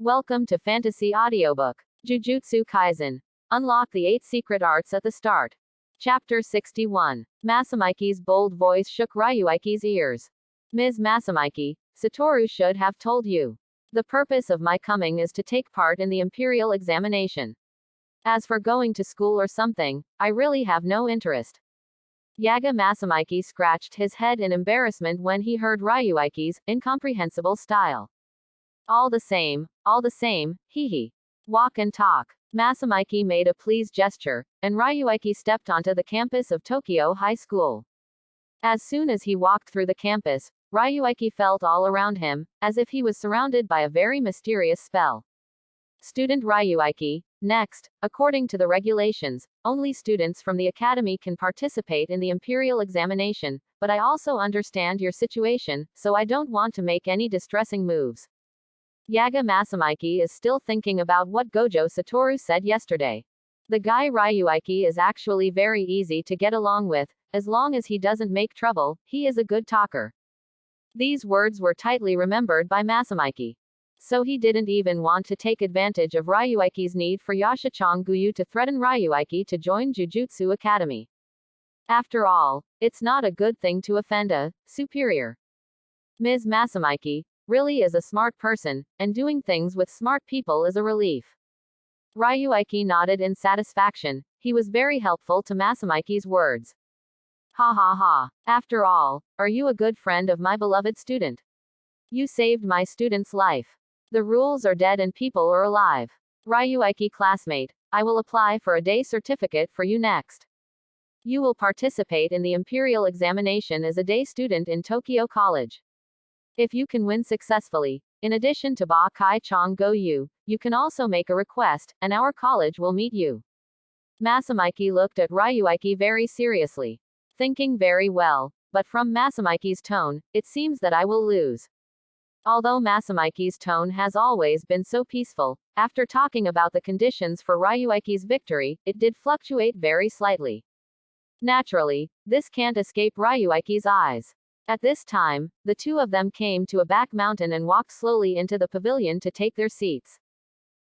Welcome to Fantasy Audiobook. Jujutsu Kaisen. Unlock the 8 secret arts at the start. Chapter 61. Masamike's bold voice shook Ryuiki's ears. Ms. Masamike, Satoru should have told you. The purpose of my coming is to take part in the imperial examination. As for going to school or something, I really have no interest. Yaga Masamike scratched his head in embarrassment when he heard Ryuiki's incomprehensible style. All the same, hee hee. Walk and talk. Masamike made a pleased gesture, and Ryuiki stepped onto the campus of Tokyo High School. As soon as he walked through the campus, Ryuiki felt all around him, as if he was surrounded by a very mysterious spell. Student Ryuiki, next, according to the regulations, only students from the academy can participate in the imperial examination, but I also understand your situation, so I don't want to make any distressing moves. Yaga Masamike is still thinking about what Gojo Satoru said yesterday. The guy Ryuiki is actually very easy to get along with, as long as he doesn't make trouble, he is a good talker. These words were tightly remembered by Masamike. So he didn't even want to take advantage of Ryuiki's need for Yashachang Guyu to threaten Ryuiki to join Jujutsu Academy. After all, it's not a good thing to offend a superior. Ms. Masamike really is a smart person, and doing things with smart people is a relief. Ryuiki nodded in satisfaction. He was very helpful to Masamike's words. Ha ha ha. After all, are you a good friend of my beloved student? You saved my student's life. The rules are dead and people are alive. Ryuiki classmate, I will apply for a day certificate for you next. You will participate in the imperial examination as a day student in Tokyo College. If you can win successfully, in addition to Ba Kai Chong Go Yu, you can also make a request, and our college will meet you. Masamike looked at Ryuiki very seriously. Thinking very well, but from Masamike's tone, it seems that I will lose. Although Masamike's tone has always been so peaceful, after talking about the conditions for Ryuiki's victory, it did fluctuate very slightly. Naturally, this can't escape Ryuiki's eyes. At this time, the two of them came to a back mountain and walked slowly into the pavilion to take their seats.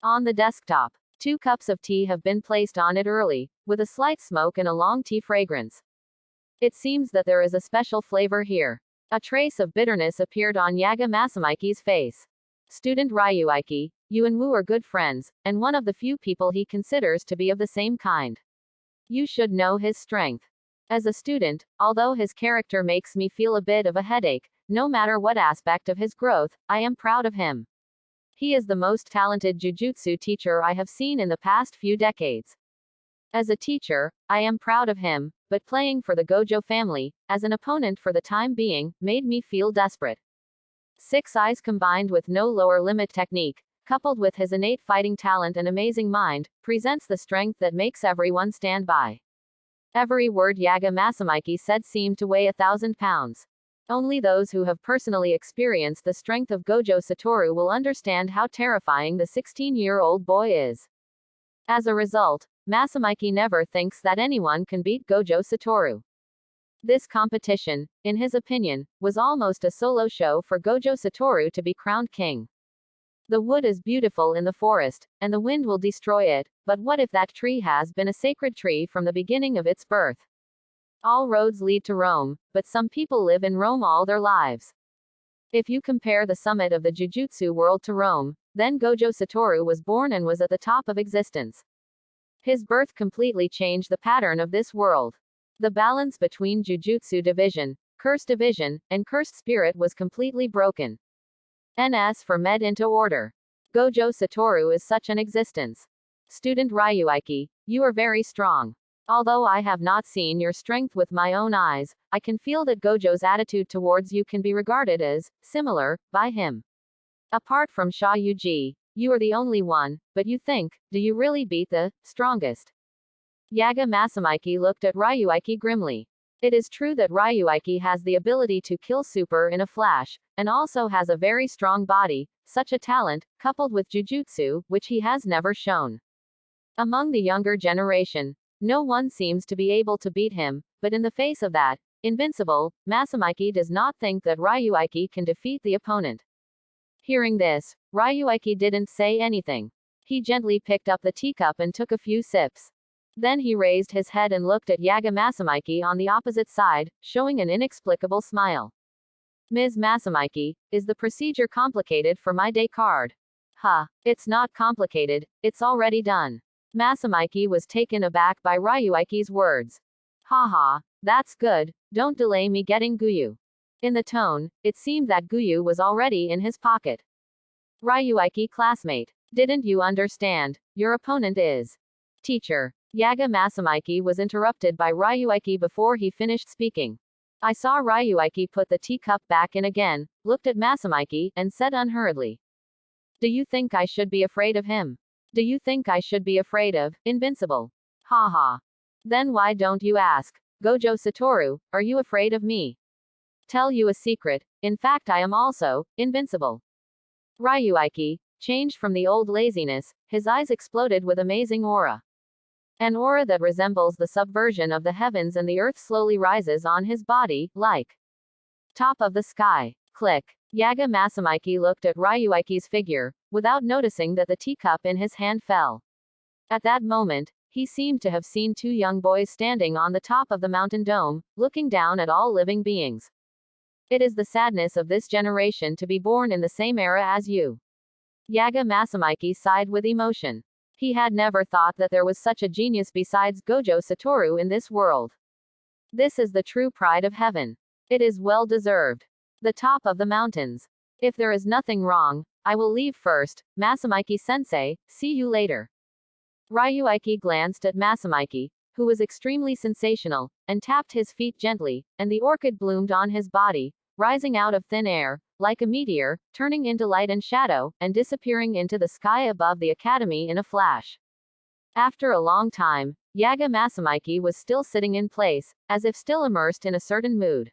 On the desktop, 2 cups of tea have been placed on it early, with a slight smoke and a long tea fragrance. It seems that there is a special flavor here. A trace of bitterness appeared on Yaga Masamike's face. Student Ryuiki, you and Wu are good friends, and one of the few people he considers to be of the same kind. You should know his strength. As a student, although his character makes me feel a bit of a headache, no matter what aspect of his growth, I am proud of him. He is the most talented jujutsu teacher I have seen in the past few decades. As a teacher, I am proud of him, but playing for the Gojo family, as an opponent for the time being, made me feel desperate. 6 eyes combined with no lower limit technique, coupled with his innate fighting talent and amazing mind, presents the strength that makes everyone stand by. Every word Yaga Masamike said seemed to weigh 1,000 pounds. Only those who have personally experienced the strength of Gojo Satoru will understand how terrifying the 16-year-old boy is. As a result, Masamike never thinks that anyone can beat Gojo Satoru. This competition, in his opinion, was almost a solo show for Gojo Satoru to be crowned king. The wood is beautiful in the forest, and the wind will destroy it, but what if that tree has been a sacred tree from the beginning of its birth? All roads lead to Rome, but some people live in Rome all their lives. If you compare the summit of the Jujutsu world to Rome, then Gojo Satoru was born and was at the top of existence. His birth completely changed the pattern of this world. The balance between Jujutsu division, cursed division, and cursed spirit was completely broken. NS for med into order. Gojo Satoru is such an existence. Student Ryuiki, you are very strong. Although I have not seen your strength with my own eyes, I can feel that Gojo's attitude towards you can be regarded as similar by him. Apart from Sha Yuji, you are the only one, but you think, do you really beat the strongest? Yaga Masamike looked at Ryuiki grimly. It is true that Ryuiki has the ability to kill super in a flash, and also has a very strong body, such a talent, coupled with jujutsu, which he has never shown. Among the younger generation, no one seems to be able to beat him, but in the face of that, invincible, Masamike does not think that Ryuiki can defeat the opponent. Hearing this, Ryuiki didn't say anything. He gently picked up the teacup and took a few sips. Then he raised his head and looked at Yaga Masamiki on the opposite side, showing an inexplicable smile. Ms. Masamiki, is the procedure complicated for my day card? It's not complicated, it's already done. Masamiki was taken aback by Ryuiki's words. Haha, that's good, don't delay me getting Guyu. In the tone, it seemed that Guyu was already in his pocket. Ryuiki classmate, didn't you understand? Your opponent is. Teacher. Yaga Masamiki was interrupted by Ryuiki before he finished speaking. I saw Ryuiki put the teacup back in again, looked at Masamiki, and said unhurriedly. Do you think I should be afraid of him? Do you think I should be afraid of Invincible? Haha. Then why don't you ask? Gojo Satoru, are you afraid of me? Tell you a secret, in fact I am also invincible. Ryuiki changed from the old laziness, his eyes exploded with amazing aura. An aura that resembles the subversion of the heavens, and the earth slowly rises on his body, like top of the sky. Click. Yaga Masamiki looked at Ryuiki's figure, without noticing that the teacup in his hand fell. At that moment, he seemed to have seen two young boys standing on the top of the mountain dome, looking down at all living beings. It is the sadness of this generation to be born in the same era as you. Yaga Masamiki sighed with emotion. He had never thought that there was such a genius besides Gojo Satoru in this world. This is the true pride of heaven. It is well deserved. The top of the mountains. If there is nothing wrong, I will leave first, Masamiki-sensei, see you later. Ryuiki glanced at Masamiki, who was extremely sensational, and tapped his feet gently, and the orchid bloomed on his body, rising out of thin air, like a meteor, turning into light and shadow, and disappearing into the sky above the academy in a flash. After a long time, Yaga Masamiki was still sitting in place, as if still immersed in a certain mood.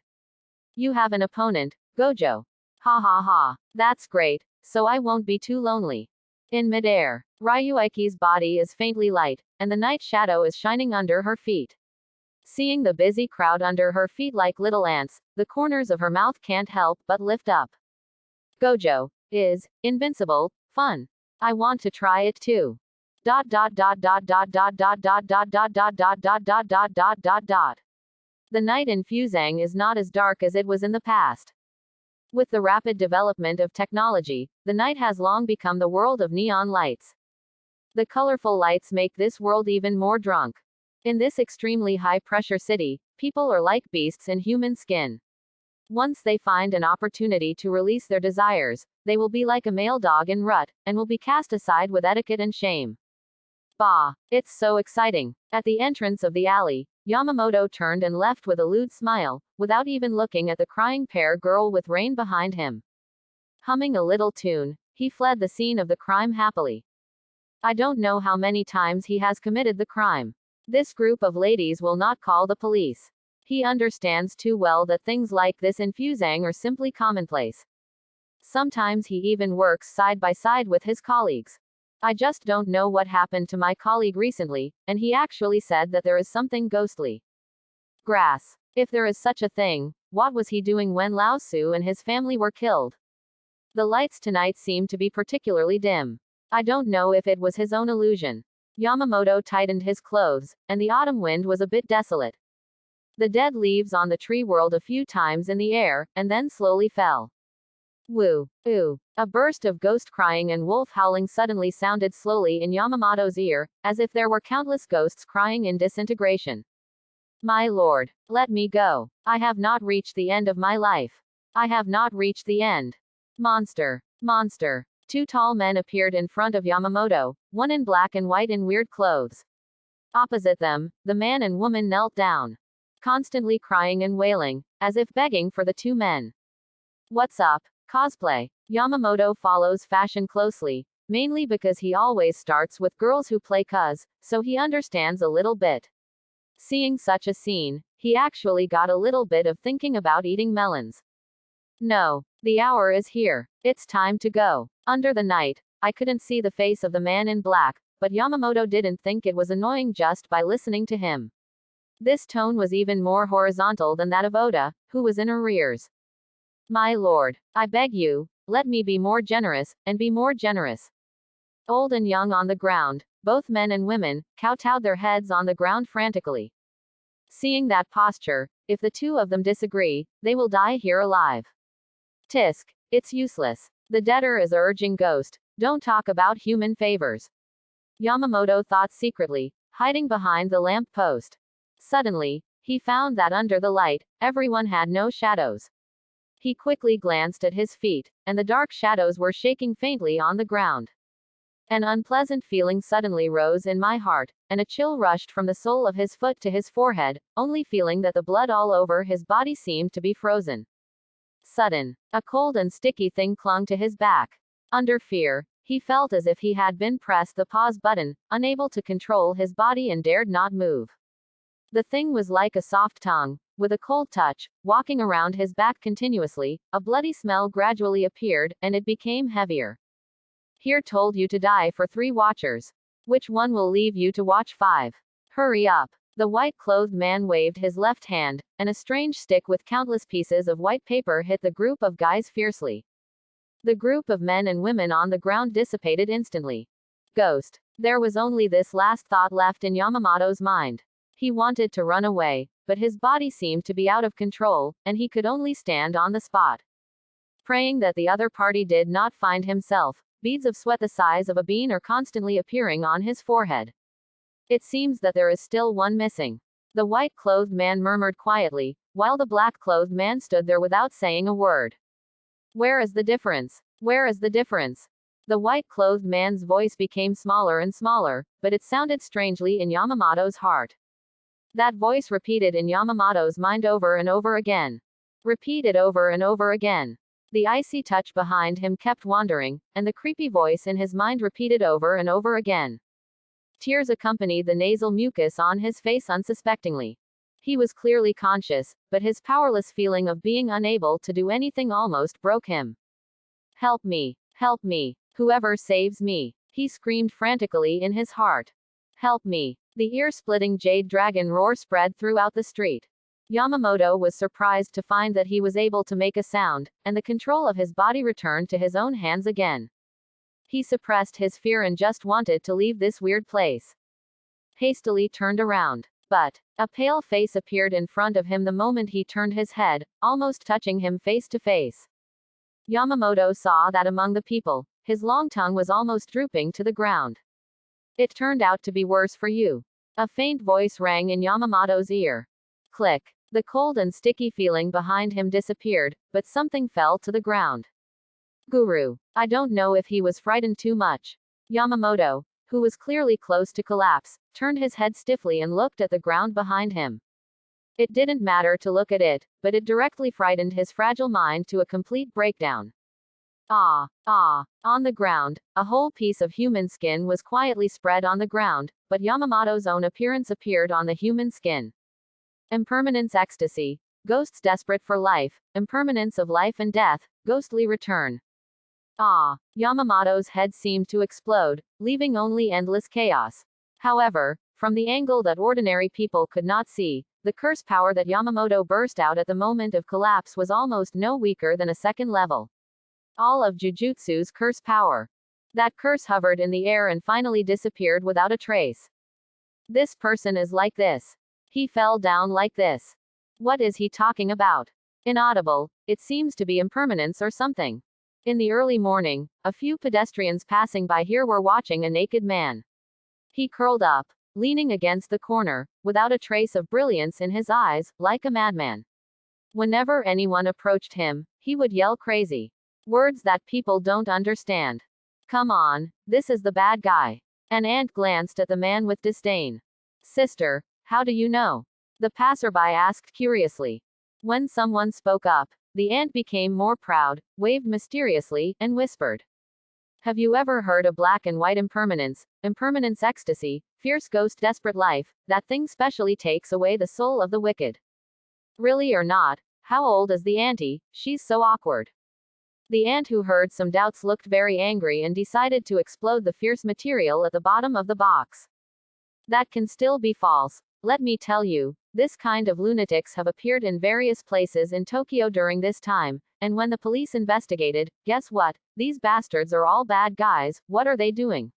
You have an opponent, Gojo. Ha ha ha. That's great, so I won't be too lonely. In midair, Ryuiki's body is faintly light, and the night shadow is shining under her feet. Seeing the busy crowd under her feet like little ants, the corners of her mouth can't help but lift up. Gojo is invincible, fun. I want to try it too. Dot dot dot dot dot dot dot dot dot dot dot dot dot dot dot dot dot dot. The night in Fuzhang is not as dark as it was in the past. With the rapid development of technology, the night has long become the world of neon lights. The colorful lights make this world even more drunk. In this extremely high-pressure city, people are like beasts in human skin. Once they find an opportunity to release their desires, they will be like a male dog in rut, and will be cast aside with etiquette and shame. Bah! It's so exciting. At the entrance of the alley, Yamamoto turned and left with a lewd smile, without even looking at the crying pair girl with Rain behind him. Humming a little tune, he fled the scene of the crime happily. I don't know how many times he has committed the crime. This group of ladies will not call the police. He understands too well that things like this in Fuzhang are simply commonplace. Sometimes he even works side by side with his colleagues. I just don't know what happened to my colleague recently, and he actually said that there is something ghostly. Grass. If there is such a thing, what was he doing when Lao Su and his family were killed? The lights tonight seem to be particularly dim. I don't know if it was his own illusion. Yamamoto tightened his clothes, and the autumn wind was a bit desolate. The dead leaves on the tree whirled a few times in the air, and then slowly fell. Woo! Ooh! A burst of ghost crying and wolf howling suddenly sounded slowly in Yamamoto's ear, as if there were countless ghosts crying in disintegration. My lord, let me go. I have not reached the end of my life. I have not reached the end. Monster! Monster! Two tall men appeared in front of Yamamoto, one in black and white in weird clothes. Opposite them, the man and woman knelt down, constantly crying and wailing, as if begging for the two men. What's up? Cosplay. Yamamoto follows fashion closely, mainly because he always starts with girls who play cos, so he understands a little bit. Seeing such a scene, he actually got a little bit of thinking about eating melons. No, the hour is here. It's time to go. Under the night, I couldn't see the face of the man in black, but Yamamoto didn't think it was annoying just by listening to him. This tone was even more horizontal than that of Oda, who was in arrears. My lord, I beg you, let me be more generous, and be more generous. Old and young on the ground, both men and women, kowtowed their heads on the ground frantically. Seeing that posture, if the two of them disagree, they will die here alive. Tisk. It's useless. The debtor is urging Ghost, don't talk about human favors. Yamamoto thought secretly, hiding behind the lamp post. Suddenly, he found that under the light, everyone had no shadows. He quickly glanced at his feet, and the dark shadows were shaking faintly on the ground. An unpleasant feeling suddenly rose in my heart, and a chill rushed from the sole of his foot to his forehead, only feeling that the blood all over his body seemed to be frozen. Sudden, a cold and sticky thing clung to his back. Under fear, he felt as if he had been pressed the pause button, unable to control his body and dared not move. The thing was like a soft tongue, with a cold touch, walking around his back continuously. A bloody smell gradually appeared, and it became heavier. Here told you to die for 3 watchers. Which one will leave you to watch 5? Hurry up. The white-clothed man waved his left hand, and a strange stick with countless pieces of white paper hit the group of guys fiercely. The group of men and women on the ground dissipated instantly. Ghost. There was only this last thought left in Yamamoto's mind. He wanted to run away, but his body seemed to be out of control, and he could only stand on the spot. Praying that the other party did not find himself, beads of sweat the size of a bean are constantly appearing on his forehead. It seems that there is still one missing. The white-clothed man murmured quietly, while the black-clothed man stood there without saying a word. Where is the difference? Where is the difference? The white-clothed man's voice became smaller and smaller, but it sounded strangely in Yamamoto's heart. That voice repeated in Yamamoto's mind over and over again. Repeated over and over again. The icy touch behind him kept wandering, and the creepy voice in his mind repeated over and over again. Tears accompanied the nasal mucus on his face unsuspectingly. He was clearly conscious, but his powerless feeling of being unable to do anything almost broke him. Help me! Help me! Whoever saves me! He screamed frantically in his heart. Help me! The ear-splitting jade dragon roar spread throughout the street. Yamamoto was surprised to find that he was able to make a sound, and the control of his body returned to his own hands again. He suppressed his fear and just wanted to leave this weird place. Hastily turned around. But a pale face appeared in front of him the moment he turned his head, almost touching him face to face. Yamamoto saw that among the people, his long tongue was almost drooping to the ground. It turned out to be worse for you. A faint voice rang in Yamamoto's ear. Click. The cold and sticky feeling behind him disappeared, but something fell to the ground. Guru. I don't know if he was frightened too much. Yamamoto, who was clearly close to collapse, turned his head stiffly and looked at the ground behind him. It didn't matter to look at it, but it directly frightened his fragile mind to a complete breakdown. Ah! On the ground, a whole piece of human skin was quietly spread on the ground, but Yamamoto's own appearance appeared on the human skin. Impermanence ecstasy. Ghosts desperate for life. Impermanence of life and death. Ghostly return. Ah! Yamamoto's head seemed to explode, leaving only endless chaos. However, from the angle that ordinary people could not see, the curse power that Yamamoto burst out at the moment of collapse was almost no weaker than a second level. All of Jujutsu's curse power. That curse hovered in the air and finally disappeared without a trace. This person is like this. He fell down like this. What is he talking about? Inaudible. It seems to be impermanence or something. In the early morning, a few pedestrians passing by here were watching a naked man. He curled up, leaning against the corner, without a trace of brilliance in his eyes, like a madman. Whenever anyone approached him, he would yell crazy words that people don't understand. Come on, this is the bad guy. An ant glanced at the man with disdain. Sister, how do you know? The passerby asked curiously. When someone spoke up, the ant became more proud, waved mysteriously, and whispered. Have you ever heard of black and white impermanence, impermanence ecstasy, fierce ghost desperate life, that thing specially takes away the soul of the wicked? Really or not, how old is the auntie? She's so awkward. The ant, who heard some doubts, looked very angry and decided to explode the fierce material at the bottom of the box. That can still be false. Let me tell you, this kind of lunatics have appeared in various places in Tokyo during this time, and when the police investigated, guess what? These bastards are all bad guys. What are they doing?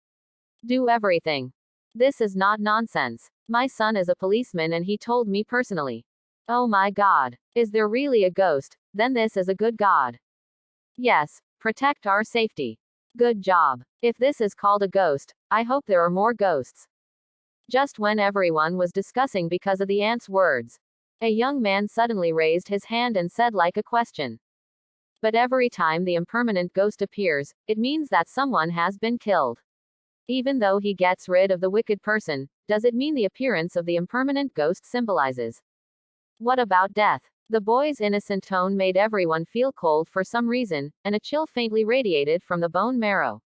Do everything. This is not nonsense. My son is a policeman and he told me personally. Oh my God. Is there really a ghost? Then this is a good God. Yes. Protect our safety. Good job. If this is called a ghost, I hope there are more ghosts. Just when everyone was discussing because of the aunt's words, a young man suddenly raised his hand and said like a question. But every time the impermanent ghost appears, it means that someone has been killed. Even though he gets rid of the wicked person, does it mean the appearance of the impermanent ghost symbolizes? What about death? The boy's innocent tone made everyone feel cold for some reason, and a chill faintly radiated from the bone marrow.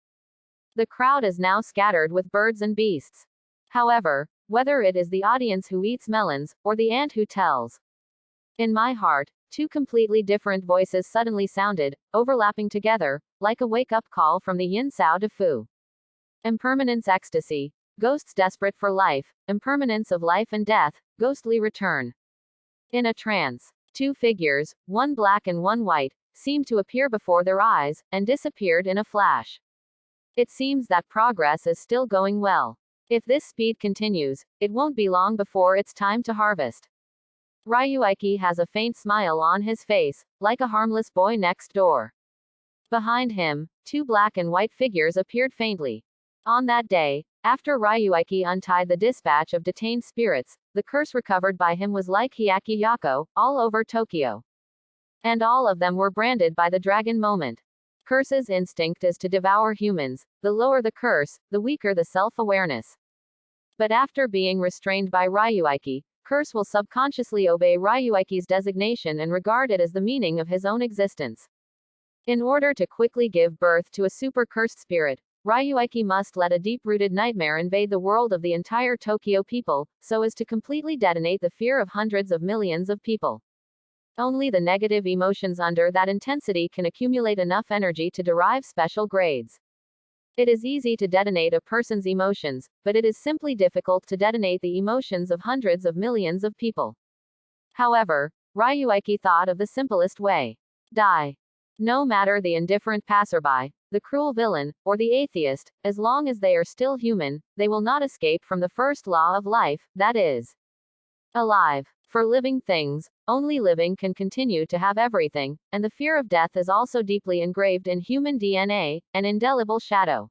The crowd is now scattered with birds and beasts. However, whether it is the audience who eats melons, or the ant who tells. In my heart, two completely different voices suddenly sounded, overlapping together, like a wake-up call from the Yin Sao de Fu. Impermanence ecstasy, ghosts desperate for life, impermanence of life and death, ghostly return. In a trance, two figures, one black and one white, seemed to appear before their eyes, and disappeared in a flash. It seems that progress is still going well. If this speed continues, it won't be long before it's time to harvest. Ryuiki has a faint smile on his face, like a harmless boy next door. Behind him, two black and white figures appeared faintly. On that day, after Ryuiki untied the dispatch of detained spirits, the curse recovered by him was like Hyaki Yako, all over Tokyo. And all of them were branded by the dragon moment. Curse's instinct is to devour humans. The lower the curse, the weaker the self-awareness. But after being restrained by Ryuiki, curse will subconsciously obey Ryuiki's designation and regard it as the meaning of his own existence. In order to quickly give birth to a super cursed spirit, Ryuiki must let a deep-rooted nightmare invade the world of the entire Tokyo people, so as to completely detonate the fear of hundreds of millions of people. Only the negative emotions under that intensity can accumulate enough energy to derive special grades. It is easy to detonate a person's emotions, but it is simply difficult to detonate the emotions of hundreds of millions of people. However, Ryuiki thought of the simplest way. Die. No matter the indifferent passerby, the cruel villain, or the atheist, as long as they are still human, they will not escape from the first law of life, that is, alive. For living things, only living can continue to have everything, and the fear of death is also deeply engraved in human DNA, an indelible shadow.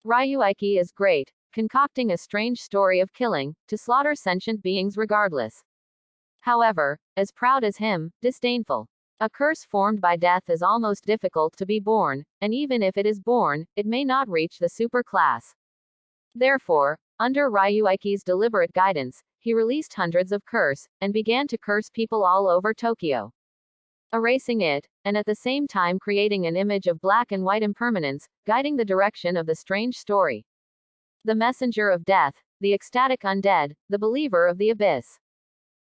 Ryuiki is great, concocting a strange story of killing, to slaughter sentient beings regardless. However, as proud as him, disdainful. A curse formed by death is almost difficult to be born, and even if it is born, it may not reach the super class. Therefore, under Ryuiki's deliberate guidance, he released hundreds of curse, and began to curse people all over Tokyo. Erasing it, and at the same time creating an image of black and white impermanence, guiding the direction of the strange story. The messenger of death, the ecstatic undead, the believer of the abyss.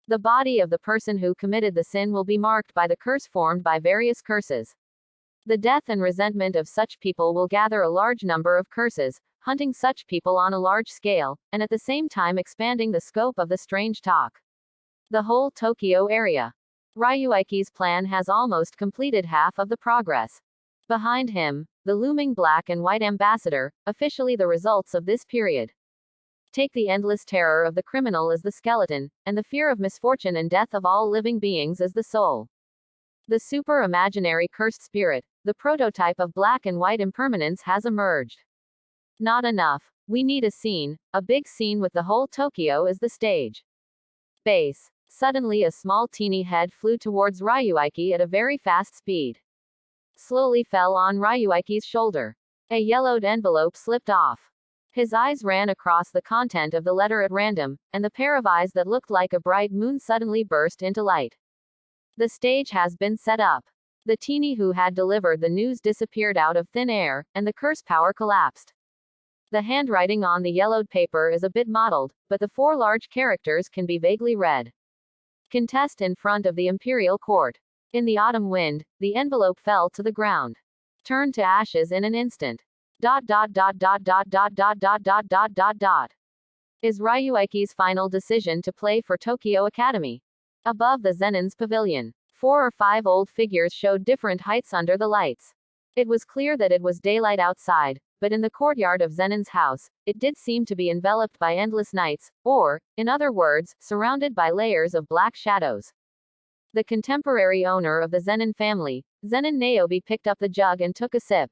The body of the person who committed the sin will be marked by the curse formed by various curses. The death and resentment of such people will gather a large number of curses, hunting such people on a large scale, and at the same time expanding the scope of the strange talk. The whole Tokyo area. Ryuiki's plan has almost completed half of the progress. Behind him, the looming black and white ambassador, officially the results of this period. Take the endless terror of the criminal as the skeleton, and the fear of misfortune and death of all living beings as the soul. The super imaginary cursed spirit, the prototype of black and white impermanence has emerged. Not enough. We need a scene, a big scene with the whole Tokyo as the stage. Base. Suddenly a small teeny head flew towards Ryuiki at a very fast speed. Slowly fell on Ryuiki's shoulder. A yellowed envelope slipped off. His eyes ran across the content of the letter at random, and the pair of eyes that looked like a bright moon suddenly burst into light. The stage has been set up. The teeny who had delivered the news disappeared out of thin air, and the curse power collapsed. The handwriting on the yellowed paper is a bit mottled, but the four large characters can be vaguely read. Contest in front of the imperial court. In the autumn wind, the envelope fell to the ground. Turned to ashes in an instant. ... Is Ryuiki's final decision to play for Tokyo Academy. Above the Zenin's pavilion. 4 or 5 old figures showed different heights under the lights. It was clear that it was daylight outside, but in the courtyard of Zenin's house, it did seem to be enveloped by endless nights, or, in other words, surrounded by layers of black shadows. The contemporary owner of the Zenin family, Zenin Naobi, picked up the jug and took a sip.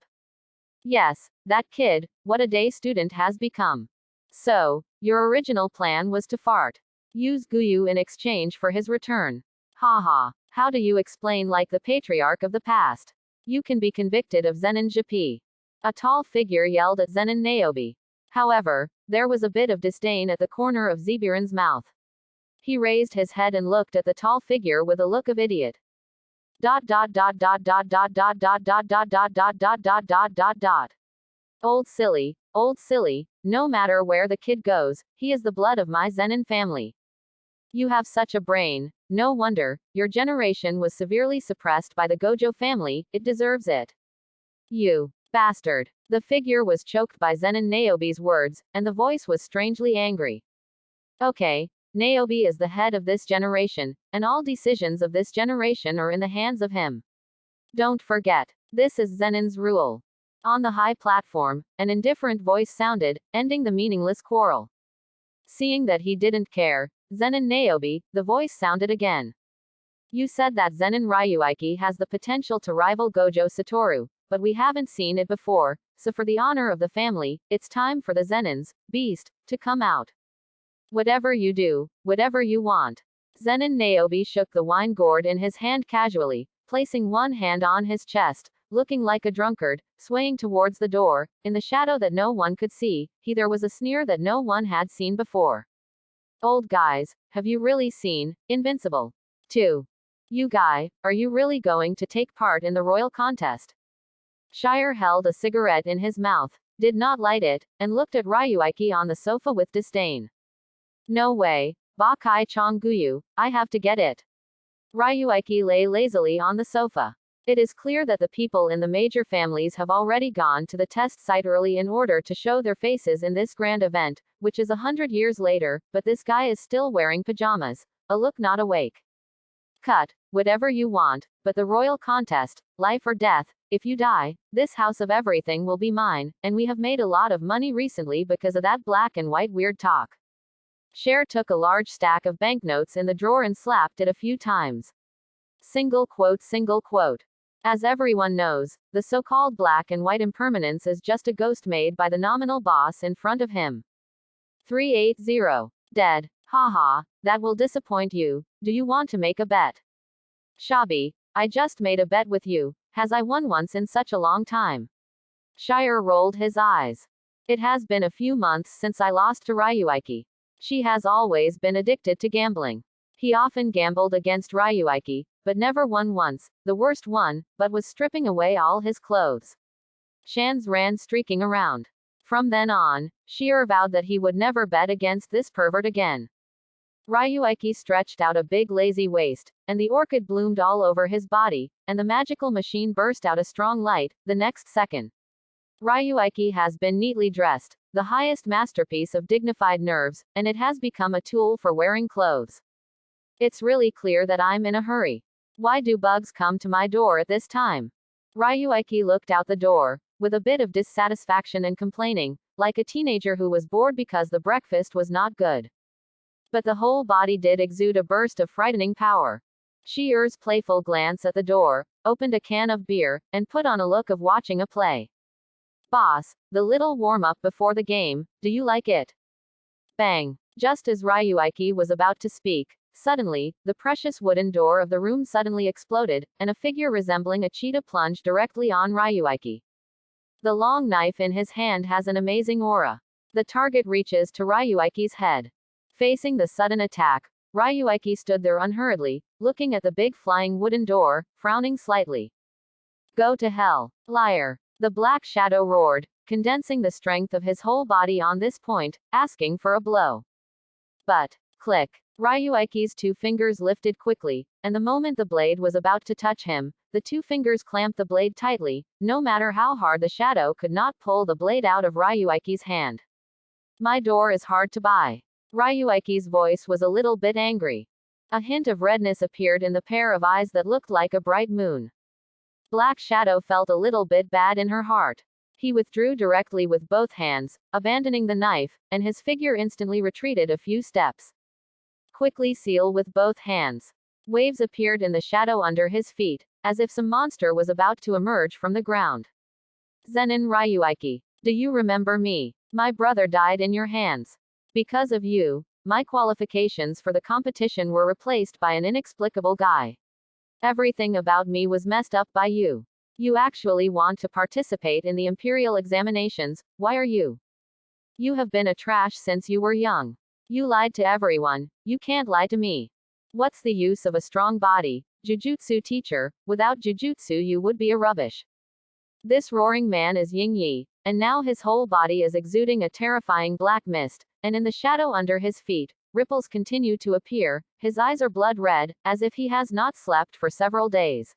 Yes, that kid, what a day student has become. So, your original plan was to fart. Use Guyu in exchange for his return. Haha, how do you explain like the patriarch of the past? You can be convicted of Zenin Japi. A tall figure yelled at Zenin Naobi. However, there was a bit of disdain at the corner of Zebiran's mouth. He raised his head and looked at the tall figure with a look of idiot. Dot dot dot dot dot dot dot dot dot dot dot dot dot dot dot dot dot. Old silly, no matter where the kid goes, he is the blood of my Zenin family. You have such a brain, no wonder, your generation was severely suppressed by the Gojo family, it deserves it. You bastard. The figure was choked by Zenin Naobi's words, and the voice was strangely angry. Okay, Naobi is the head of this generation, and all decisions of this generation are in the hands of him. Don't forget, this is Zenin's rule. On the high platform, an indifferent voice sounded, ending the meaningless quarrel. Seeing that he didn't care, Zenin Naobi, the voice sounded again. You said that Zenin Ryuiki has the potential to rival Gojo Satoru, but we haven't seen it before, so for the honor of the family, it's time for the Zenins, beast, to come out. Whatever you do, whatever you want. Zenin Naobi shook the wine gourd in his hand casually, placing one hand on his chest, looking like a drunkard, swaying towards the door, in the shadow that no one could see, there was a sneer that no one had seen before. Old guys, have you really seen Invincible 2? You guy, are you really going to take part in the royal contest? Shire held a cigarette in his mouth, did not light it, and looked at Ryuiki on the sofa with disdain. No way, Bakai Chonguyu, I have to get it. Ryuiki lay lazily on the sofa. It is clear that the people in the major families have already gone to the test site early in order to show their faces in this grand event, which is 100 years later, but this guy is still wearing pajamas, a look not awake. Cut, whatever you want, but the royal contest, life or death, if you die, this house of everything will be mine, and we have made a lot of money recently because of that black and white weird talk. Cher took a large stack of banknotes in the drawer and slapped it a few times. Single quote. As everyone knows, the so-called black and white impermanence is just a ghost made by the nominal boss in front of him. 380. Dead. Haha, that will disappoint you. Do you want to make a bet? Shabi, I just made a bet with you. Has I won once in such a long time? Shire rolled his eyes. It has been a few months since I lost to Ryuiki. She has always been addicted to gambling. He often gambled against Ryuiki, but never won once, the worst one, but was stripping away all his clothes. Shans ran streaking around. From then on, Shire vowed that he would never bet against this pervert again. Ryuiki stretched out a big lazy waist, and the orchid bloomed all over his body, and the magical machine burst out a strong light, the next second. Ryuiki has been neatly dressed, the highest masterpiece of dignified nerves, and it has become a tool for wearing clothes. It's really clear that I'm in a hurry. Why do bugs come to my door at this time? Ryuiki looked out the door, with a bit of dissatisfaction and complaining, like a teenager who was bored because the breakfast was not good. But the whole body did exude a burst of frightening power. Shire's playful glance at the door, opened a can of beer, and put on a look of watching a play. Boss, the little warm-up before the game, do you like it? Bang. Just as Ryuiki was about to speak, suddenly, the precious wooden door of the room suddenly exploded, and a figure resembling a cheetah plunged directly on Ryuiki. The long knife in his hand has an amazing aura. The target reaches to Ryuiki's head. Facing the sudden attack, Ryuiki stood there unhurriedly, looking at the big flying wooden door, frowning slightly. Go to hell, liar. The black shadow roared, condensing the strength of his whole body on this point, asking for a blow. But, click. Ryuiki's two fingers lifted quickly, and the moment the blade was about to touch him, the two fingers clamped the blade tightly, no matter how hard the shadow could not pull the blade out of Ryuiki's hand. My door is hard to buy. Ryuiki's voice was a little bit angry. A hint of redness appeared in the pair of eyes that looked like a bright moon. Black Shadow felt a little bit bad in her heart. He withdrew directly with both hands, abandoning the knife, and his figure instantly retreated a few steps. Quickly seal with both hands. Waves appeared in the shadow under his feet, as if some monster was about to emerge from the ground. Zenin Ryuiki, do you remember me? My brother died in your hands. Because of you, my qualifications for the competition were replaced by an inexplicable guy. Everything about me was messed up by you. You actually want to participate in the imperial examinations, why are you? You have been a trash since you were young. You lied to everyone, you can't lie to me. What's the use of a strong body, Jujutsu teacher, without Jujutsu you would be a rubbish. This roaring man is Ying Yi, and now his whole body is exuding a terrifying black mist, and in the shadow under his feet, ripples continue to appear, his eyes are blood red, as if he has not slept for several days.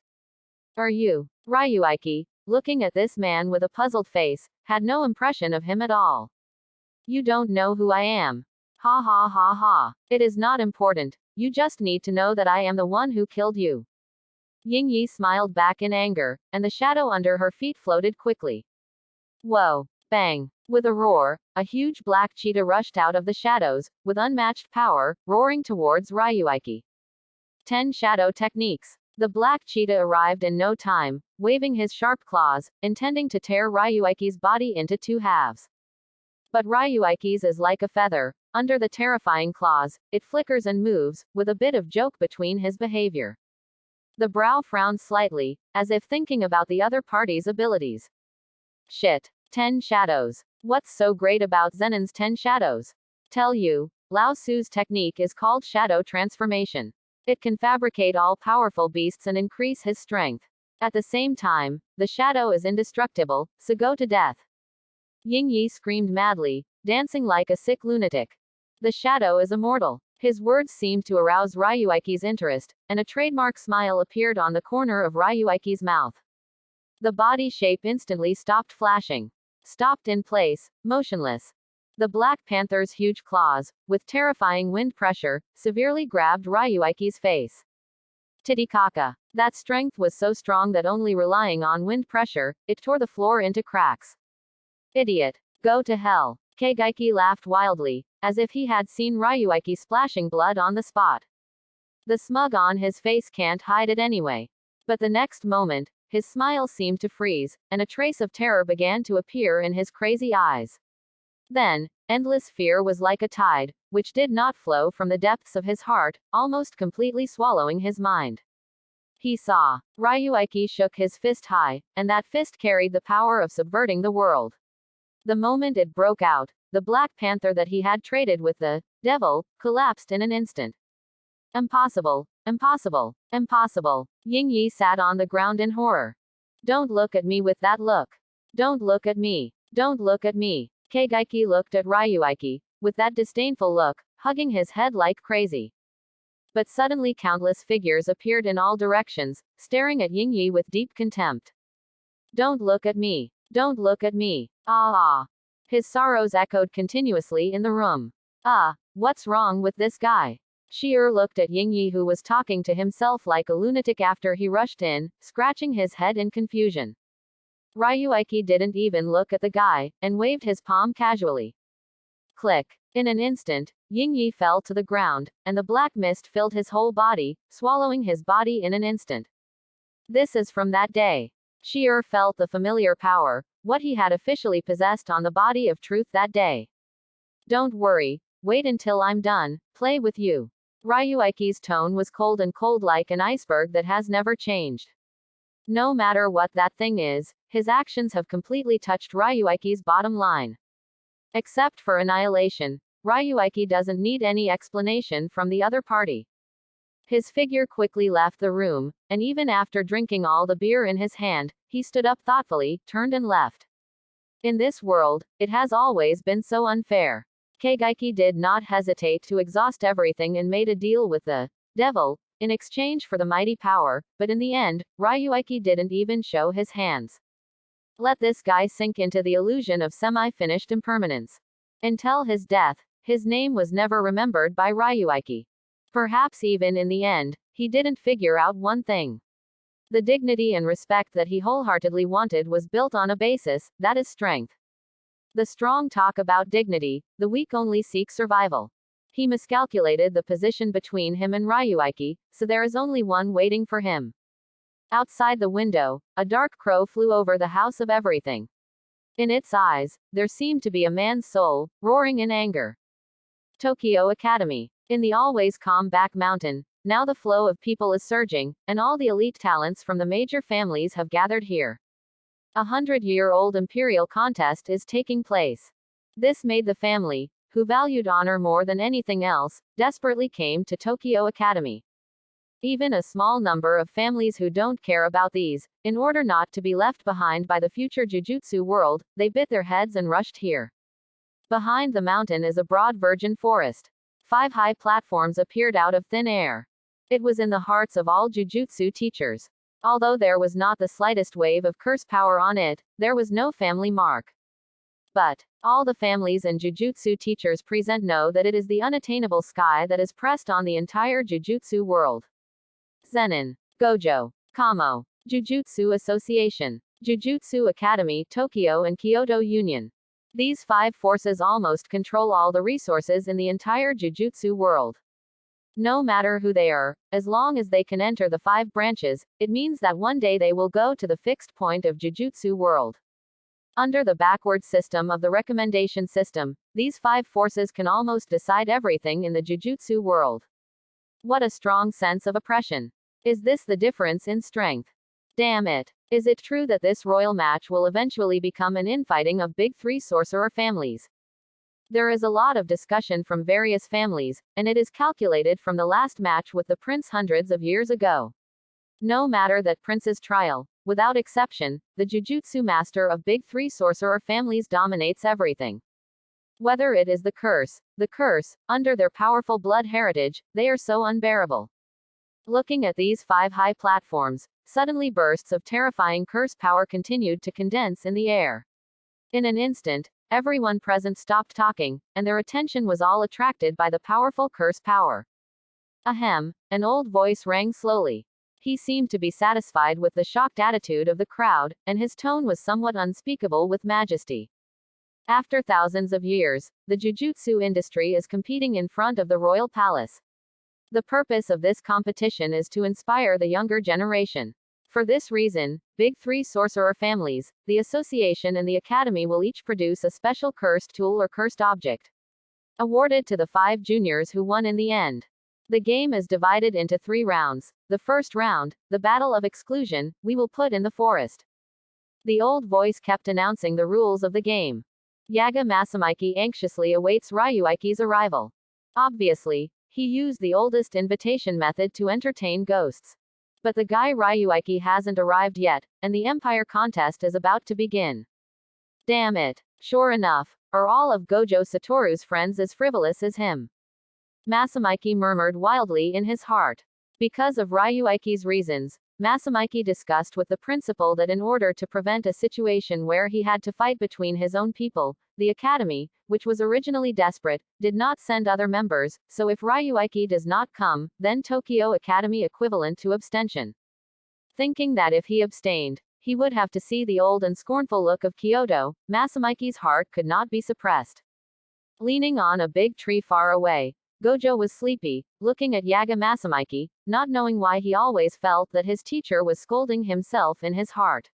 Are you? Ryuiki, looking at this man with a puzzled face, had no impression of him at all. You don't know who I am. Ha ha ha ha. It is not important, you just need to know that I am the one who killed you. Ying Yi smiled back in anger, and the shadow under her feet floated quickly. Whoa! Bang! With a roar, a huge black cheetah rushed out of the shadows, with unmatched power, roaring towards Ryuiki. 10 Shadow Techniques. The black cheetah arrived in no time, waving his sharp claws, intending to tear Ryuiki's body into 2 halves. But Ryuiki's is like a feather. Under the terrifying claws, it flickers and moves, with a bit of joke between his behavior. The brow frowned slightly, as if thinking about the other party's abilities. Shit. 10 Shadows. What's so great about Zenin's 10 Shadows? Tell you, Lao Tzu's technique is called shadow transformation. It can fabricate all-powerful beasts and increase his strength. At the same time, the shadow is indestructible, so go to death. Ying Yi screamed madly, dancing like a sick lunatic. The shadow is immortal. His words seemed to arouse Ryuiki's interest, and a trademark smile appeared on the corner of Ryuiki's mouth. The body shape instantly stopped flashing. Stopped in place, motionless. The Black Panther's huge claws, with terrifying wind pressure, severely grabbed Ryuiki's face. Titicaca. That strength was so strong that only relying on wind pressure, it tore the floor into cracks. Idiot. Go to hell. Keigaiki laughed wildly, as if he had seen Ryuiki splashing blood on the spot. The smug on his face can't hide it anyway. But the next moment, his smile seemed to freeze, and a trace of terror began to appear in his crazy eyes. Then, endless fear was like a tide, which did not flow from the depths of his heart, almost completely swallowing his mind. He saw. Ryuiki shook his fist high, and that fist carried the power of subverting the world. The moment it broke out, the Black Panther that he had traded with the devil collapsed in an instant. Impossible, impossible, impossible. Ying Yi sat on the ground in horror. Don't look at me with that look. Don't look at me. Don't look at me. Keigaiki looked at Ryuiki, with that disdainful look, hugging his head like crazy. But suddenly countless figures appeared in all directions, staring at Ying Yi with deep contempt. Don't look at me. Don't look at me. Ah. His sorrows echoed continuously in the room. What's wrong with this guy? Shi'er looked at Ying Yi, who was talking to himself like a lunatic after he rushed in, scratching his head in confusion. Ryuiki didn't even look at the guy, and waved his palm casually. Click. In an instant, Ying Yi fell to the ground, and the black mist filled his whole body, swallowing his body in an instant. This is from that day. Shi'er felt the familiar power, what he had officially possessed on the body of truth that day. Don't worry, wait until I'm done, play with you. Ryuiki's tone was cold and cold like an iceberg that has never changed. No matter what that thing is, his actions have completely touched Ryuiki's bottom line. Except for annihilation, Ryuiki doesn't need any explanation from the other party. His figure quickly left the room, and even after drinking all the beer in his hand, he stood up thoughtfully, turned and left. In this world, it has always been so unfair. Keigaiki did not hesitate to exhaust everything and made a deal with the devil, in exchange for the mighty power, but in the end, Ryuiki didn't even show his hands. Let this guy sink into the illusion of semi-finished impermanence. Until his death, his name was never remembered by Ryuiki. Perhaps even in the end, he didn't figure out one thing. The dignity and respect that he wholeheartedly wanted was built on a basis, that is strength. The strong talk about dignity, the weak only seek survival. He miscalculated the position between him and Ryuiki, so there is only one waiting for him. Outside the window, a dark crow flew over the house of everything. In its eyes, there seemed to be a man's soul, roaring in anger. Tokyo Academy. In the always calm back mountain, now the flow of people is surging, and all the elite talents from the major families have gathered here. 100-year-old imperial contest is taking place. This made the family, who valued honor more than anything else, desperately came to Tokyo Academy. Even a small number of families who don't care about these, in order not to be left behind by the future Jujutsu world, they bit their heads and rushed here. Behind the mountain is a broad virgin forest. 5 high platforms appeared out of thin air. It was in the hearts of all Jujutsu teachers. Although there was not the slightest wave of curse power on it, there was no family mark. But all the families and Jujutsu teachers present know that it is the unattainable sky that is pressed on the entire Jujutsu world. Zenin, Gojo, Kamo, Jujutsu Association, Jujutsu Academy, Tokyo and Kyoto Union. These 5 forces almost control all the resources in the entire Jujutsu world. No matter who they are, as long as they can enter the 5 branches, it means that one day they will go to the fixed point of Jujutsu world. Under the backward system of the recommendation system, these 5 forces can almost decide everything in the Jujutsu world. What a strong sense of oppression. Is this the difference in strength? Damn it. Is it true that this royal match will eventually become an infighting of big 3 sorcerer families? There is a lot of discussion from various families, and it is calculated from the last match with the prince hundreds of years ago. No matter that prince's trial, without exception, the Jujutsu master of big 3 sorcerer families dominates everything. Whether it is the curse, under their powerful blood heritage, they are so unbearable. Looking at these 5 high platforms, suddenly bursts of terrifying curse power continued to condense in the air. In an instant, everyone present stopped talking, and their attention was all attracted by the powerful curse power. Ahem, an old voice rang slowly. He seemed to be satisfied with the shocked attitude of the crowd, and his tone was somewhat unspeakable with majesty. After thousands of years, the Jujutsu industry is competing in front of the royal palace. The purpose of this competition is to inspire the younger generation. For this reason, big 3 sorcerer families, the association and the academy will each produce a special cursed tool or cursed object, awarded to the 5 juniors who won in the end. The game is divided into 3 rounds. The first round, the Battle of Exclusion, we will put in the forest. The old voice kept announcing the rules of the game. Yaga Masamiki anxiously awaits Ryuiki's arrival. Obviously, he used the oldest invitation method to entertain ghosts. But the guy Ryuiki hasn't arrived yet, and the Empire contest is about to begin. Damn it. Sure enough, are all of Gojo Satoru's friends as frivolous as him? Masamiki murmured wildly in his heart. Because of Ryuiki's reasons, Masamiki discussed with the principal that in order to prevent a situation where he had to fight between his own people, the academy, which was originally desperate, did not send other members, so if Ryuiki does not come, then Tokyo Academy equivalent to abstention. Thinking that if he abstained, he would have to see the old and scornful look of Kyoto, Masamiki's heart could not be suppressed. Leaning on a big tree far away, Gojo was sleepy, looking at Yaga Masamiki, not knowing why he always felt that his teacher was scolding himself in his heart.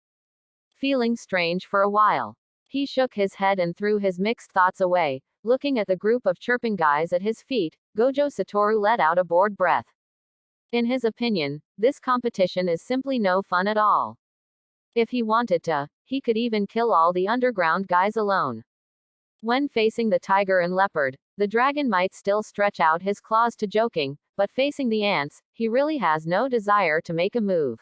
Feeling strange for a while, he shook his head and threw his mixed thoughts away. Looking at the group of chirping guys at his feet, Gojo Satoru let out a bored breath. In his opinion, this competition is simply no fun at all. If he wanted to, he could even kill all the underground guys alone. When facing the tiger and leopard, the dragon might still stretch out his claws to joking, but facing the ants, he really has no desire to make a move.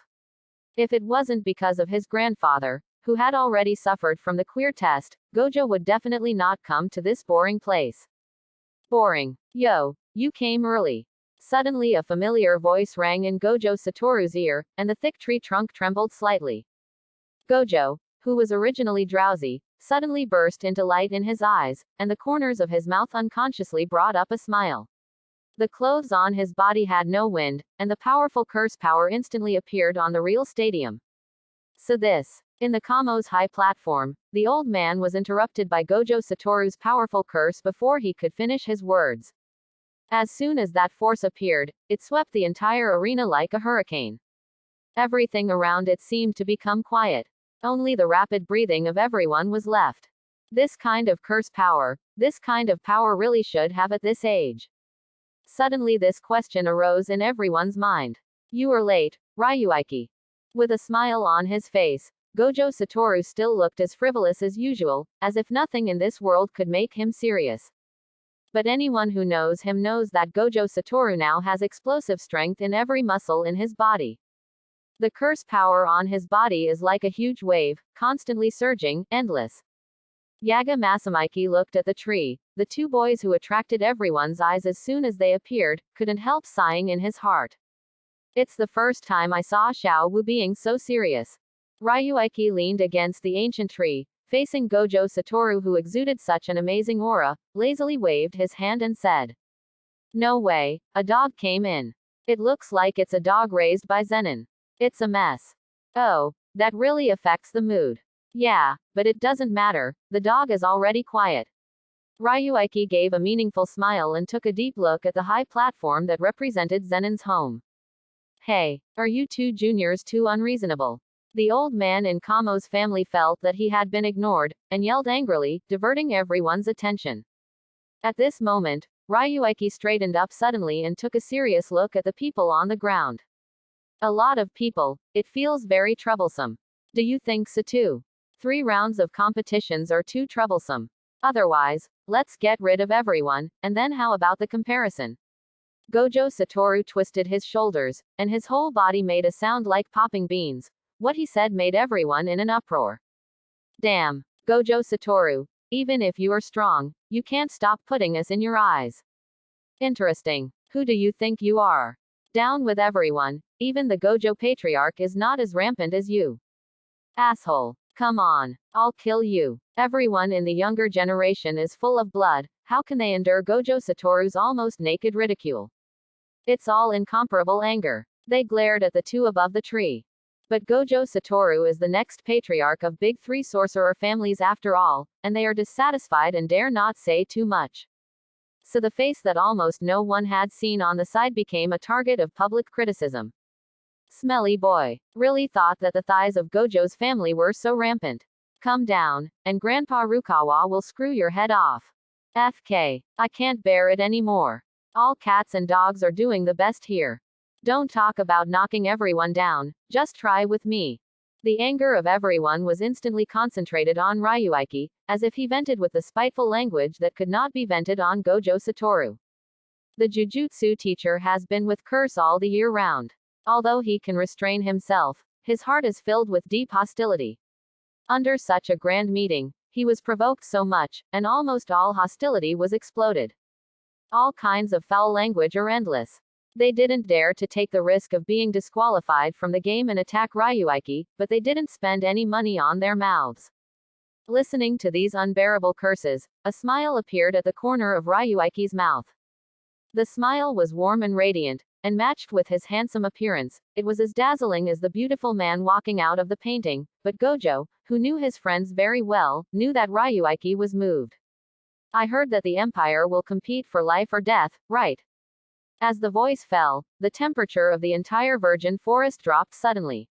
If it wasn't because of his grandfather, who had already suffered from the queer test, Gojo would definitely not come to this boring place. Boring. Yo, you came early. Suddenly a familiar voice rang in Gojo Satoru's ear, and the thick tree trunk trembled slightly. Gojo, who was originally drowsy, suddenly burst into light in his eyes, and the corners of his mouth unconsciously brought up a smile. The clothes on his body had no wind, and the powerful curse power instantly appeared on the real stadium. So this. In the Kamo's high platform, the old man was interrupted by Gojo Satoru's powerful curse before he could finish his words. As soon as that force appeared, it swept the entire arena like a hurricane. Everything around it seemed to become quiet. Only the rapid breathing of everyone was left. This kind of power really should have at this age. Suddenly this question arose in everyone's mind. You are late, Ryuiki. With a smile on his face, Gojo Satoru still looked as frivolous as usual, as if nothing in this world could make him serious. But anyone who knows him knows that Gojo Satoru now has explosive strength in every muscle in his body. The curse power on his body is like a huge wave, constantly surging, endless. Yaga Masamiki looked at the tree. The two boys who attracted everyone's eyes as soon as they appeared, couldn't help sighing in his heart. It's the first time I saw Xiao Wu being so serious. Ryuiki leaned against the ancient tree, facing Gojo Satoru who exuded such an amazing aura, lazily waved his hand and said. No way, a dog came in. It looks like it's a dog raised by Zenin. It's a mess. Oh, that really affects the mood. Yeah, but it doesn't matter, the dog is already quiet. Ryuiki gave a meaningful smile and took a deep look at the high platform that represented Zenin's home. Hey, are you two juniors too unreasonable? The old man in Kamo's family felt that he had been ignored, and yelled angrily, diverting everyone's attention. At this moment, Ryuiki straightened up suddenly and took a serious look at the people on the ground. A lot of people, it feels very troublesome. Do you think so too? 3 rounds of competitions are too troublesome. Otherwise, let's get rid of everyone, and then how about the comparison? Gojo Satoru twisted his shoulders, and his whole body made a sound like popping beans. What he said made everyone in an uproar. Damn, Gojo Satoru, even if you are strong, you can't stop putting us in your eyes. Interesting. Who do you think you are? Down with everyone, even the Gojo patriarch is not as rampant as you. Asshole. Come on, I'll kill you. Everyone in the younger generation is full of blood, how can they endure Gojo Satoru's almost naked ridicule? It's all incomparable anger. They glared at the two above the tree. But Gojo Satoru is the next patriarch of big 3 sorcerer families after all, and they are dissatisfied and dare not say too much. So the face that almost no one had seen on the side became a target of public criticism. Smelly boy. Really thought that the thighs of Gojo's family were so rampant. Come down, and Grandpa Rukawa will screw your head off. FK. I can't bear it anymore. All cats and dogs are doing the best here. Don't talk about knocking everyone down, just try with me. The anger of everyone was instantly concentrated on Ryuiki, as if he vented with the spiteful language that could not be vented on Gojo Satoru. The Jujutsu teacher has been with curse all the year round. Although he can restrain himself, his heart is filled with deep hostility. Under such a grand meeting, he was provoked so much, and almost all hostility was exploded. All kinds of foul language are endless. They didn't dare to take the risk of being disqualified from the game and attack Ryuiki, but they didn't spend any money on their mouths. Listening to these unbearable curses, a smile appeared at the corner of Ryuiki's mouth. The smile was warm and radiant, and matched with his handsome appearance, it was as dazzling as the beautiful man walking out of the painting, but Gojo, who knew his friends very well, knew that Ryuiki was moved. I heard that the Empire will compete for life or death, right? As the voice fell, the temperature of the entire virgin forest dropped suddenly.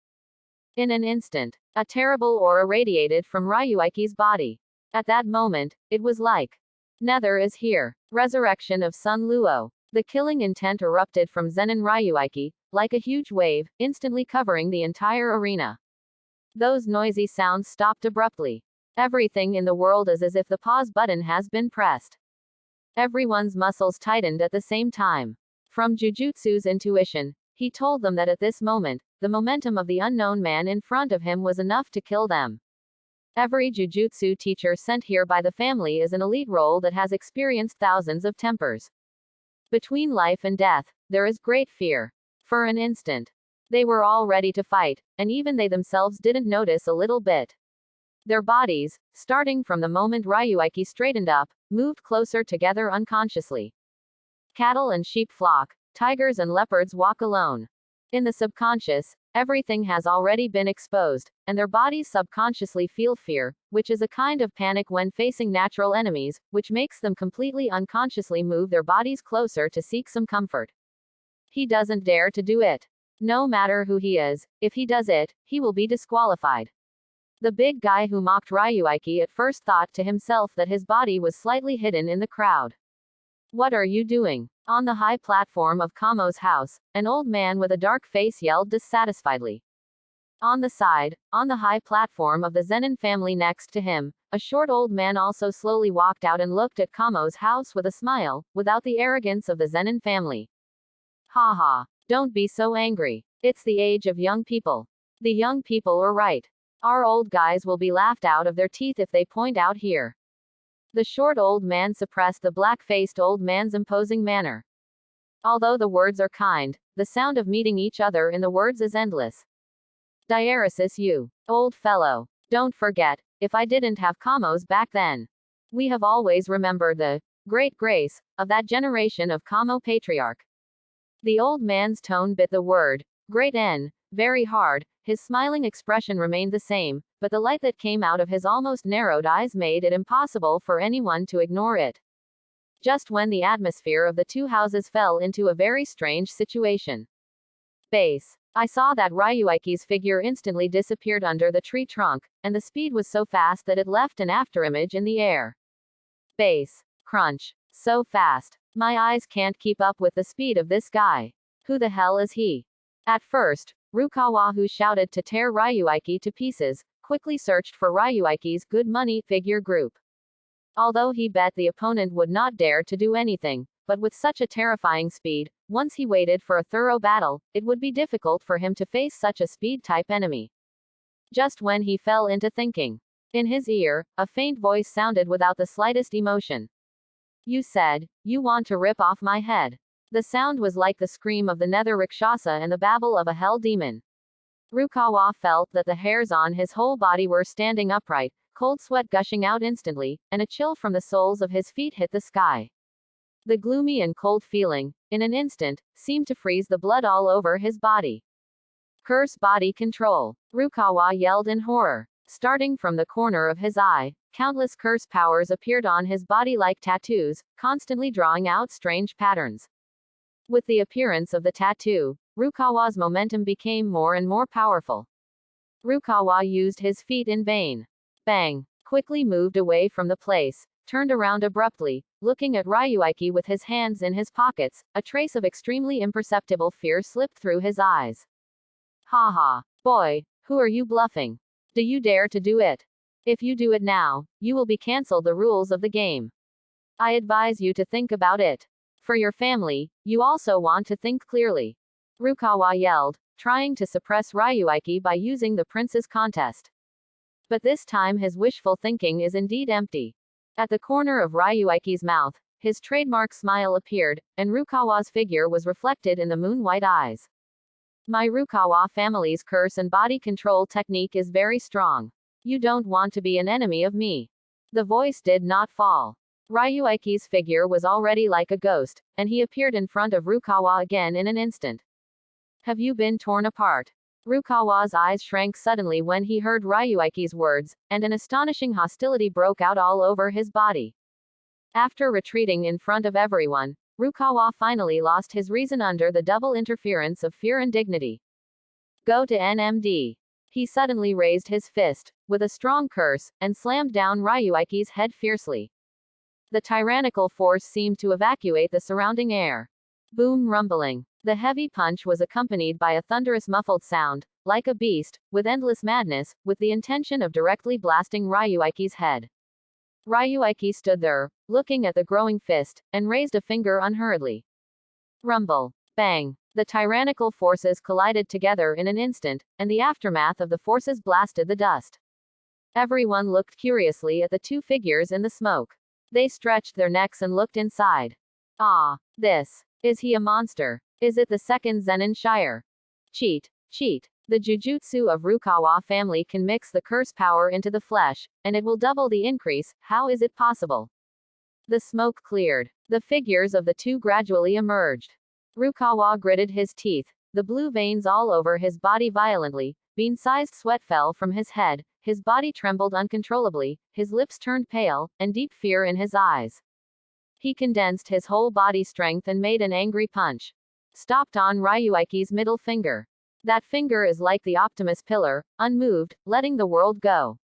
In an instant, a terrible aura radiated from Ryuiki's body. At that moment, it was like, Nether is here. Resurrection of Sun Luo. The killing intent erupted from Zenin Ryuiki, like a huge wave, instantly covering the entire arena. Those noisy sounds stopped abruptly. Everything in the world is as if the pause button has been pressed. Everyone's muscles tightened at the same time. From Jujutsu's intuition, he told them that at this moment, the momentum of the unknown man in front of him was enough to kill them. Every Jujutsu teacher sent here by the family is an elite role that has experienced thousands of tempers. Between life and death, there is great fear. For an instant, they were all ready to fight, and even they themselves didn't notice a little bit. Their bodies, starting from the moment Ryuiki straightened up, moved closer together unconsciously. Cattle and sheep flock, tigers and leopards walk alone. In the subconscious, everything has already been exposed, and their bodies subconsciously feel fear, which is a kind of panic when facing natural enemies, which makes them completely unconsciously move their bodies closer to seek some comfort. He doesn't dare to do it. No matter who he is, if he does it, he will be disqualified. The big guy who mocked Ryuiki at first thought to himself that his body was slightly hidden in the crowd. What are you doing? On the high platform of Kamo's house, an old man with a dark face yelled dissatisfiedly. On the side, on the high platform of the Zenin family next to him, a short old man also slowly walked out and looked at Kamo's house with a smile, without the arrogance of the Zenin family. Ha ha. Don't be so angry. It's the age of young people. The young people are right. Our old guys will be laughed out of their teeth if they point out here. The short old man suppressed the black-faced old man's imposing manner. Although the words are kind, the sound of meeting each other in the words is endless. Diaresis, you old fellow. Don't forget, if I didn't have Kamo's back then. We have always remembered the great grace of that generation of Kamo patriarch. The old man's tone bit the word great very hard. His smiling expression remained the same, but the light that came out of his almost narrowed eyes made it impossible for anyone to ignore it. Just when the atmosphere of the two houses fell into a very strange situation. Base. I saw that Ryuiki's figure instantly disappeared under the tree trunk, and the speed was so fast that it left an afterimage in the air. Base. Crunch. So fast. My eyes can't keep up with the speed of this guy. Who the hell is he? At first, Rukawa, who shouted to tear Ryuiki to pieces, quickly searched for Ryuiki's good money figure group. Although he bet the opponent would not dare to do anything, but with such a terrifying speed, once he waited for a thorough battle, it would be difficult for him to face such a speed-type enemy. Just when he fell into thinking, in his ear, a faint voice sounded without the slightest emotion. You said, you want to rip off my head. The sound was like the scream of the nether Rakshasa and the babble of a hell demon. Rukawa felt that the hairs on his whole body were standing upright, cold sweat gushing out instantly, and a chill from the soles of his feet hit the sky. The gloomy and cold feeling, in an instant, seemed to freeze the blood all over his body. Curse body control. Rukawa yelled in horror. Starting from the corner of his eye, countless curse powers appeared on his body like tattoos, constantly drawing out strange patterns. With the appearance of the tattoo, Rukawa's momentum became more and more powerful. Rukawa used his feet in vain. Bang! Quickly moved away from the place, turned around abruptly, looking at Ryuiki with his hands in his pockets, a trace of extremely imperceptible fear slipped through his eyes. Ha ha! Boy, who are you bluffing? Do you dare to do it? If you do it now, you will be cancelled the rules of the game. I advise you to think about it. For your family, you also want to think clearly. Rukawa yelled, trying to suppress Ryuiki by using the prince's contest. But this time his wishful thinking is indeed empty. At the corner of Ryuiki's mouth, his trademark smile appeared, and Rukawa's figure was reflected in the moon-white eyes. My Rukawa family's curse and body control technique is very strong. You don't want to be an enemy of me. The voice did not fall. Ryuiki's figure was already like a ghost, and he appeared in front of Rukawa again in an instant. Have you been torn apart? Rukawa's eyes shrank suddenly when he heard Ryuiki's words, and an astonishing hostility broke out all over his body. After retreating in front of everyone, Rukawa finally lost his reason under the double interference of fear and dignity. Go to NMD. He suddenly raised his fist, with a strong curse, and slammed down Ryuiki's head fiercely. The tyrannical force seemed to evacuate the surrounding air. Boom rumbling. The heavy punch was accompanied by a thunderous muffled sound, like a beast, with endless madness, with the intention of directly blasting Ryuiki's head. Ryuiki stood there, looking at the growing fist, and raised a finger unhurriedly. Rumble. Bang. The tyrannical forces collided together in an instant, and the aftermath of the forces blasted the dust. Everyone looked curiously at the two figures in the smoke. They stretched their necks and looked inside. Ah, this. Is he a monster? Is it the second Zenin Shire? Cheat. Cheat. The Jujutsu of Rukawa family can mix the curse power into the flesh, and it will double the increase. How is it possible? The smoke cleared. The figures of the two gradually emerged. Rukawa gritted his teeth, the blue veins all over his body violently, bean-sized sweat fell from his head, his body trembled uncontrollably, his lips turned pale, and deep fear in his eyes. He condensed his whole body strength and made an angry punch. Stopped on Ryuiki's middle finger. That finger is like the Optimus pillar, unmoved, letting the world go.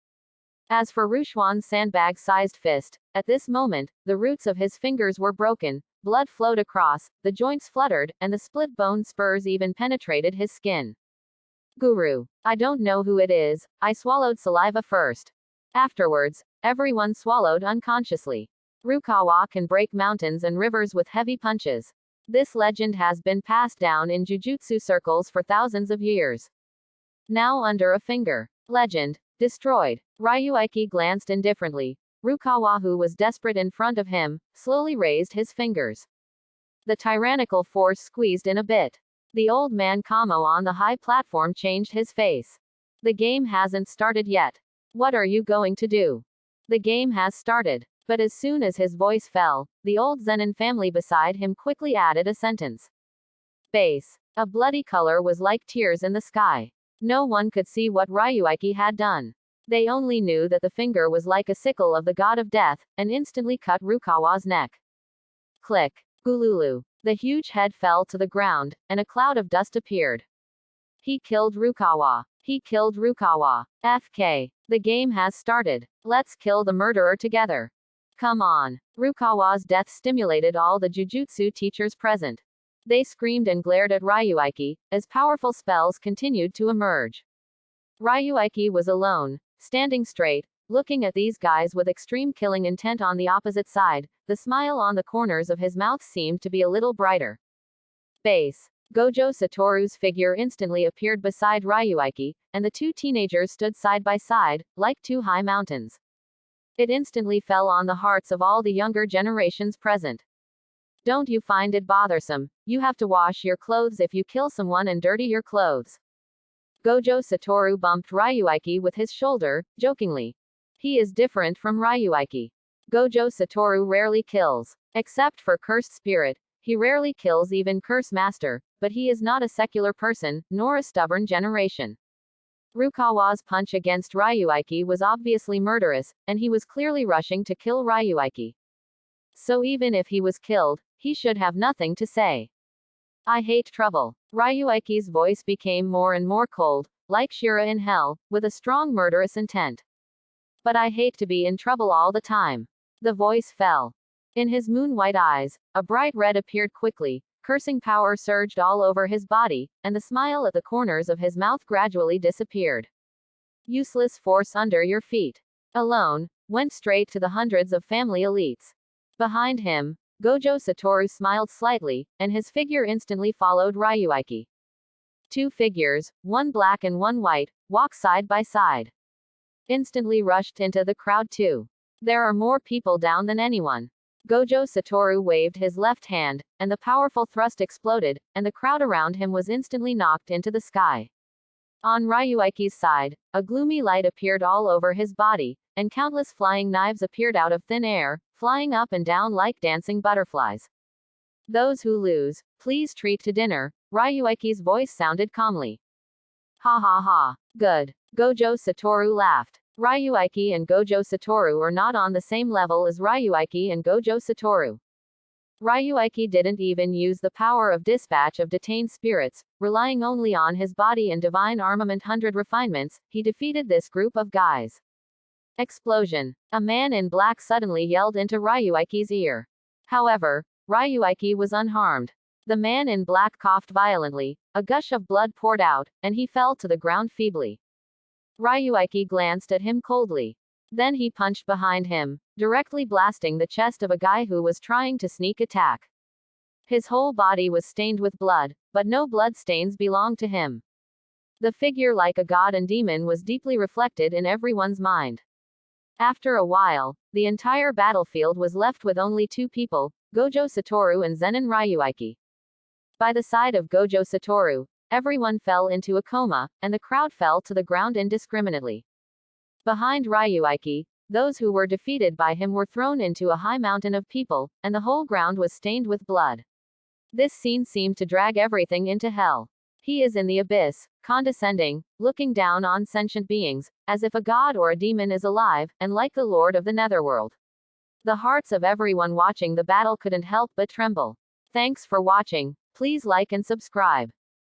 As for Rushuan's sandbag-sized fist, at this moment, the roots of his fingers were broken, blood flowed across, the joints fluttered, and the split bone spurs even penetrated his skin. Guru. I don't know who it is, I swallowed saliva first. Afterwards, everyone swallowed unconsciously. Rukawa can break mountains and rivers with heavy punches. This legend has been passed down in jujutsu circles for thousands of years. Now under a finger. Legend. Destroyed. Ryuiki glanced indifferently. Rukawa, who was desperate in front of him, slowly raised his fingers. The tyrannical force squeezed in a bit. The old man Kamo on the high platform changed his face. The game hasn't started yet. What are you going to do? The game has started. But as soon as his voice fell, the old Zenin family beside him quickly added a sentence. Base. A bloody color was like tears in the sky. No one could see what Ryuiki had done. They only knew that the finger was like a sickle of the god of death, and instantly cut Rukawa's neck. Click. Gululu. The huge head fell to the ground, and a cloud of dust appeared. He killed Rukawa. He killed Rukawa. FK. The game has started. Let's kill the murderer together. Come on. Rukawa's death stimulated all the jujutsu teachers present. They screamed and glared at Ryuiki, as powerful spells continued to emerge. Ryuiki was alone, standing straight, looking at these guys with extreme killing intent on the opposite side. The smile on the corners of his mouth seemed to be a little brighter. Base. Gojo Satoru's figure instantly appeared beside Ryuiki, and the two teenagers stood side by side, like two high mountains. It instantly fell on the hearts of all the younger generations present. Don't you find it bothersome? You have to wash your clothes if you kill someone and dirty your clothes. Gojo Satoru bumped Ryuiki with his shoulder, jokingly. He is different from Ryuiki. Gojo Satoru rarely kills. Except for Cursed Spirit, he rarely kills even Curse Master, but he is not a secular person, nor a stubborn generation. Rukawa's punch against Ryuiki was obviously murderous, and he was clearly rushing to kill Ryuiki. So even if he was killed, he should have nothing to say. I hate trouble. Ryuiki's voice became more and more cold, like Shira in hell, with a strong murderous intent. But I hate to be in trouble all the time. The voice fell. In his moon-white eyes, a bright red appeared quickly, cursing power surged all over his body, and the smile at the corners of his mouth gradually disappeared. Useless force under your feet. Alone, went straight to the hundreds of family elites. Behind him, Gojo Satoru smiled slightly, and his figure instantly followed Ryuiki. Two figures, one black and one white, walk side by side. Instantly rushed into the crowd too. There are more people down than anyone. Gojo Satoru waved his left hand, and the powerful thrust exploded, and the crowd around him was instantly knocked into the sky. On Ryuiki's side, a gloomy light appeared all over his body, and countless flying knives appeared out of thin air, flying up and down like dancing butterflies. Those who lose, please treat to dinner, Ryuiki's voice sounded calmly. Ha ha ha. Good. Gojo Satoru laughed. Ryuiki and Gojo Satoru are not on the same level as Ryuiki and Gojo Satoru. Ryuiki didn't even use the power of dispatch of detained spirits, relying only on his body and divine armament 100 refinements, he defeated this group of guys. Explosion. A man in black suddenly yelled into Ryuiki's ear. However, Ryuiki was unharmed. The man in black coughed violently, a gush of blood poured out, and he fell to the ground feebly. Ryuiki glanced at him coldly. Then he punched behind him, directly blasting the chest of a guy who was trying to sneak attack. His whole body was stained with blood, but no blood stains belonged to him. The figure like a god and demon was deeply reflected in everyone's mind. After a while, the entire battlefield was left with only two people, Gojo Satoru and Zenin Ryuiki. By the side of Gojo Satoru, everyone fell into a coma, and the crowd fell to the ground indiscriminately. Behind Ryuiki, Those who were defeated by him were thrown into a high mountain of people, and the whole ground was stained with blood. This scene seemed to drag everything into hell. He is in the abyss, condescending, looking down on sentient beings, as if a god or a demon is alive, and like the lord of the netherworld. The hearts of everyone watching the battle couldn't help but tremble. Thanks for watching. Please like and subscribe.